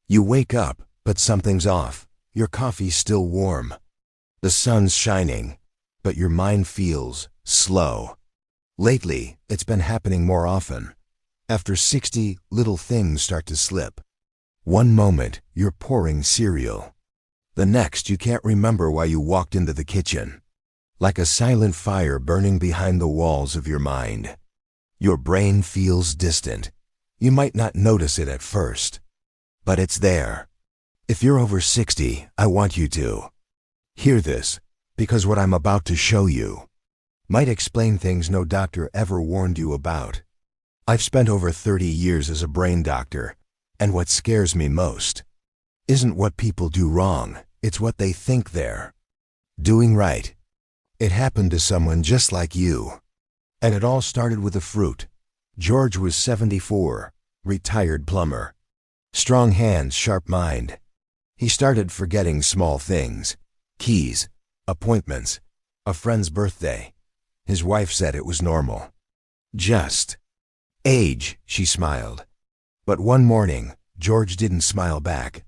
You wake up, but something's off. Your coffee's still warm. The sun's shining, but your mind feels slow. Lately, it's been happening more often. After 60, little things start to slip. One moment, you're pouring cereal. The next, you can't remember why you walked into the kitchen. Like a silent fire burning behind the walls of your mind. Your brain feels distant. You might not notice it at first, but it's there. If you're over 60, I want you to hear this, because what I'm about to show you might explain things no doctor ever warned you about. I've spent over 30 years as a brain doctor, and what scares me most isn't what people do wrong, it's what they think they're doing right. It happened to someone just like you. And it all started with a fruit. George was 74, retired plumber. Strong hands, sharp mind. He started forgetting small things. Keys, appointments, a friend's birthday. His wife said it was normal. Just age, she smiled. But one morning, George didn't smile back.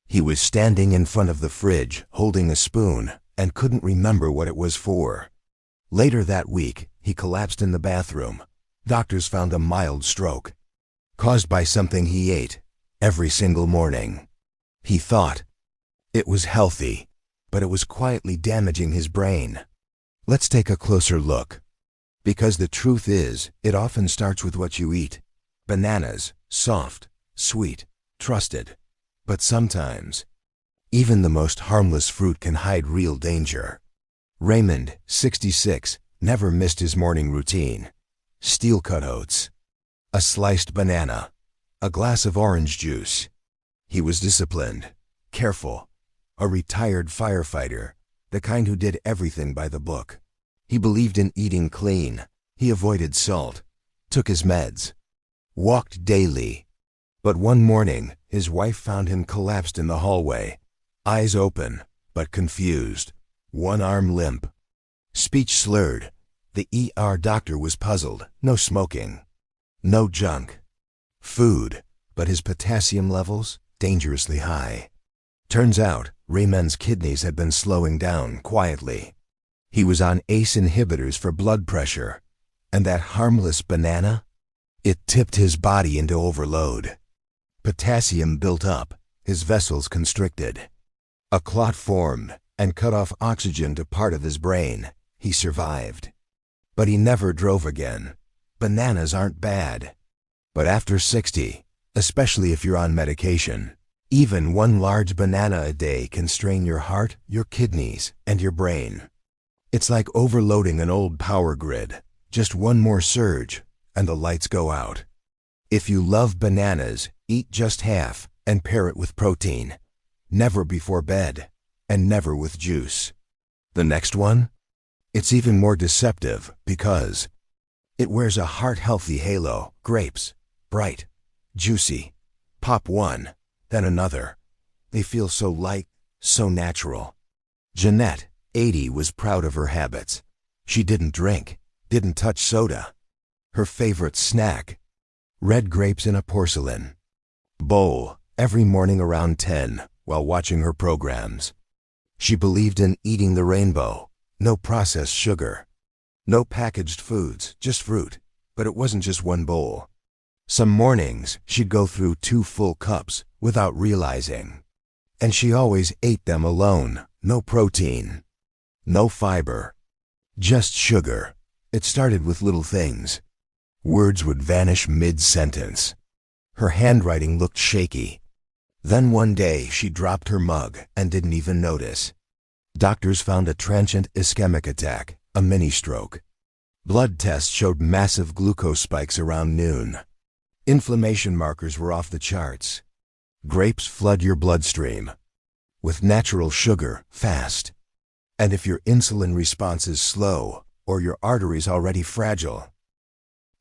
He was standing in front of the fridge, holding a spoon, and couldn't remember what it was for. Later that week, he collapsed in the bathroom. Doctors found a mild stroke, caused by something he ate every single morning. He thought it was healthy, but it was quietly damaging his brain. Let's take a closer look. Because the truth is, it often starts with what you eat. Bananas, soft, sweet, trusted. But sometimes, even the most harmless fruit can hide real danger. Raymond, 66, never missed his morning routine. Steel-cut oats, a sliced banana, a glass of orange juice. He was disciplined, careful, a retired firefighter, the kind who did everything by the book. He believed in eating clean. He avoided salt, took his meds, walked daily. But one morning, his wife found him collapsed in the hallway, eyes open, but confused, one arm limp, speech slurred. The ER doctor was puzzled. No smoking, no junk food, but his potassium levels dangerously high. Turns out, Raymond's kidneys had been slowing down quietly. He was on ACE inhibitors for blood pressure, and that harmless banana, it tipped his body into overload. Potassium built up, his vessels constricted. A clot formed and cut off oxygen to part of his brain. He survived. But he never drove again. Bananas aren't bad. But after 60, especially if you're on medication, even one large banana a day can strain your heart, your kidneys, and your brain. It's like overloading an old power grid. Just one more surge, and the lights go out. If you love bananas, eat just half and pair it with protein. Never before bed, and never with juice. The next one? It's even more deceptive because it wears a heart-healthy halo. Grapes, bright, juicy. Pop one, then another. They feel so light, so natural. Jeanette, 80, was proud of her habits. She didn't drink, didn't touch soda. Her favorite snack, red grapes in a porcelain bowl, every morning around 10 while watching her programs. She believed in eating the rainbow. No processed sugar, no packaged foods, just fruit. But it wasn't just one bowl. Some mornings, she'd go through 2 full cups without realizing. And she always ate them alone. No protein, no fiber, just sugar. It started with little things. Words would vanish mid-sentence. Her handwriting looked shaky. Then one day, she dropped her mug and didn't even notice. Doctors found a transient ischemic attack, a mini-stroke. Blood tests showed massive glucose spikes around noon. Inflammation markers were off the charts. Grapes flood your bloodstream with natural sugar, fast. And if your insulin response is slow, or your arteries already fragile,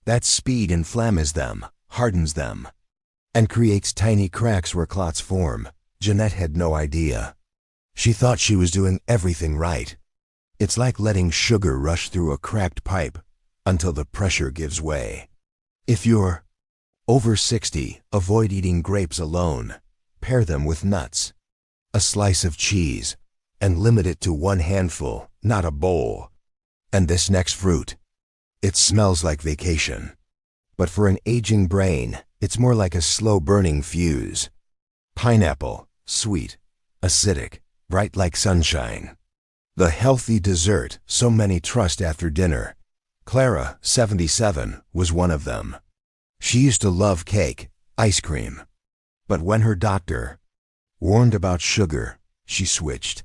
that speed inflames them, hardens them, and creates tiny cracks where clots form. Jeanette had no idea. She thought she was doing everything right. It's like letting sugar rush through a cracked pipe until the pressure gives way. If you're over 60, avoid eating grapes alone. pair them with nuts, a slice of cheese, and limit it to one handful, not a bowl. And this next fruit, it smells like vacation. But for an aging brain, it's more like a slow-burning fuse. Pineapple, sweet, acidic, bright like sunshine. The healthy dessert so many trust after dinner. Clara, 77, was one of them. She used to love cake, ice cream. But when her doctor warned about sugar, she switched.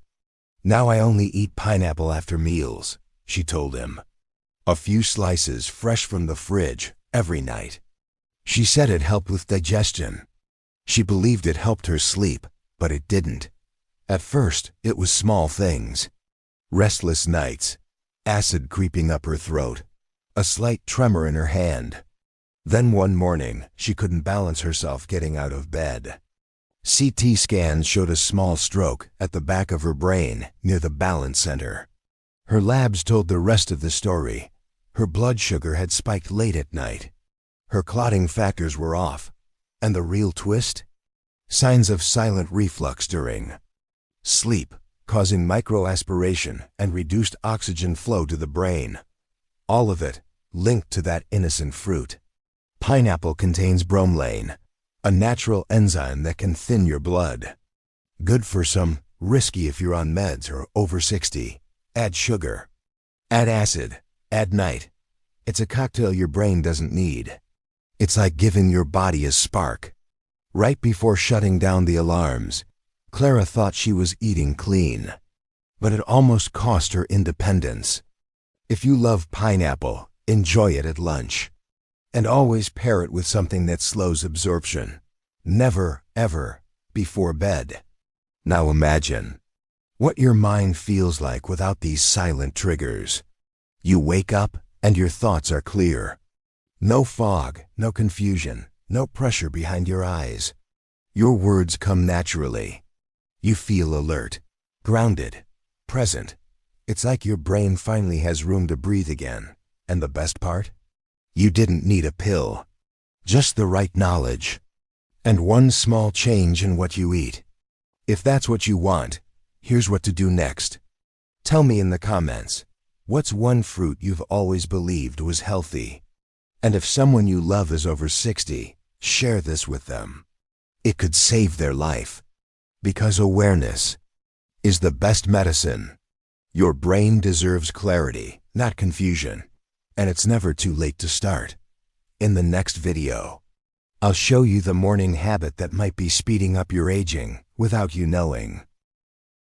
"Now I only eat pineapple after meals," she told him. "A few slices fresh from the fridge every night." She said it helped with digestion. She believed it helped her sleep, but it didn't. At first, it was small things. Restless nights, acid creeping up her throat, a slight tremor in her hand. Then one morning, she couldn't balance herself getting out of bed. CT scans showed a small stroke at the back of her brain near the balance center. Her labs told the rest of the story. Her blood sugar had spiked late at night. Her clotting factors were off. And the real twist? Signs of silent reflux during sleep, causing microaspiration and reduced oxygen flow to the brain. All of it linked to that innocent fruit. Pineapple contains bromelain, a natural enzyme that can thin your blood. Good for some, risky if you're on meds or over 60. Add sugar. Add acid. Add night. It's a cocktail your brain doesn't need. It's like giving your body a spark. Right before shutting down the alarms, Clara thought she was eating clean. But it almost cost her independence. If you love pineapple, enjoy it at lunch. And always pair it with something that slows absorption. Never, ever, before bed. Now imagine what your mind feels like without these silent triggers. You wake up and your thoughts are clear. No fog, no confusion, no pressure behind your eyes. Your words come naturally. You feel alert, grounded, present. It's like your brain finally has room to breathe again. And the best part? You didn't need a pill. Just the right knowledge. And one small change in what you eat. If that's what you want, here's what to do next. Tell me in the comments, what's one fruit you've always believed was healthy? And if someone you love is over 60, share this with them. It could save their life. Because awareness is the best medicine. Your brain deserves clarity, not confusion. And it's never too late to start. In the next video, I'll show you the morning habit that might be speeding up your aging without you knowing.